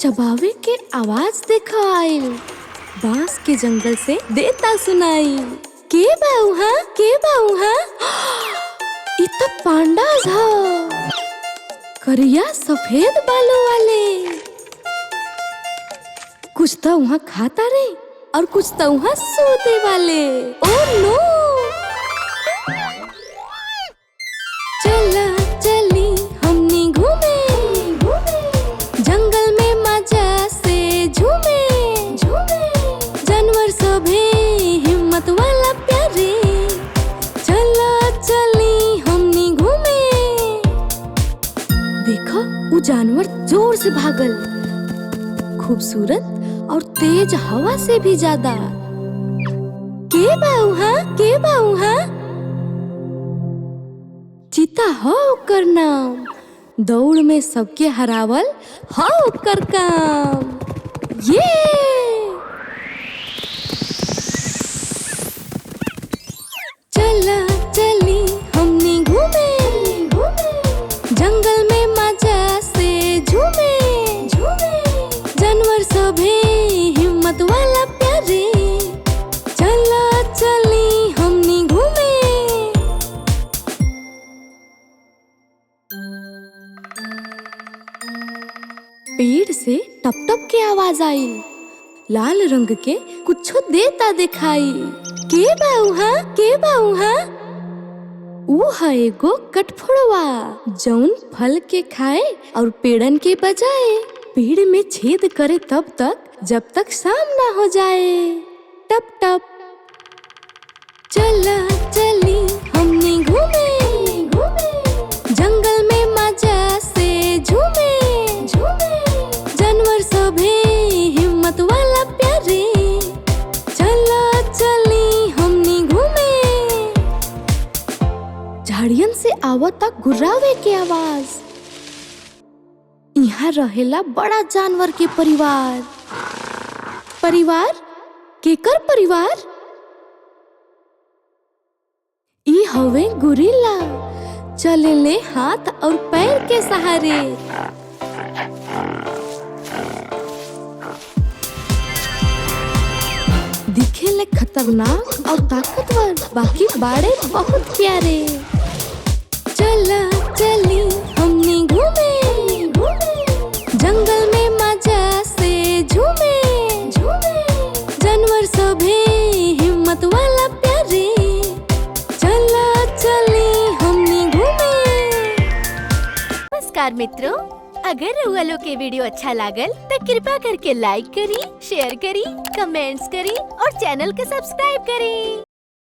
चबावे के आवाज देखा आइल, बांस के जंगल से देता सुनाई। के बा उहाँ, के बा उहाँ? इ त पांडा झा, करिया सफेद बालों वाले। कुछ तो वहाँ खाता रे और कुछ तो वहाँ सोते वाले। Oh no! चला चली हमनी घूमे, जंगल में मजा से झूमे, जानवर सभे हिम्मत वाला प्यारे। चला चली हमनी घूमे। देखो वो जानवर जोर से भागल, खूबसूरत और तेज हवा से भी ज्यादा। के बा उहाँ, के बा उहाँ? चीता हो ओकर नाम, दौड़ में सबके हरावल हो ओकर काम। ये चला चली हमनी घूमे, जंगल में मजा से झूमे, जानवर सभे हिम्मत वाला प्यारे। चला चली हमनी घूमे। पेड़ से टप टप के आवाज आई, लाल रंग के कुछ देता दिखाई। के बा उहाँ, के बा उहाँ? ऊ है एगो कठफोड़वा, जौन फल के खाए और पेड़न के बजाए। पेड़ में छेद करे तब तक जब तक शाम ना हो जाए। टप टप चला चली हमनी घूमे, जंगल में मजा से झूमे, जानवर सभे हिम्मत वाला प्यारे। चला चली हमनी घूमे। झाड़ियन से आवता गुर्रावे के आवाज। यहाँ रहेला बड़ा जानवर के परिवार। परिवार? केकर परिवार? ई हवे गुरिल्ला, चलेले हाथ और पैर के सहारे। दिखेले खतरनाक और ताकतवर, बाकी बाड़े बहुत प्यारे। चला चली हमनी घूमे, जंगल में मजा से झूमे, जानवर सभे हिम्मत वाला प्यारे। चला चली हमनी घूमे। नमस्कार मित्रों, अगर रउआ लोग के वीडियो अच्छा लागल तो कृपा करके लाइक करी, शेयर करी, कमेंट्स करी और चैनल के सब्सक्राइब करी।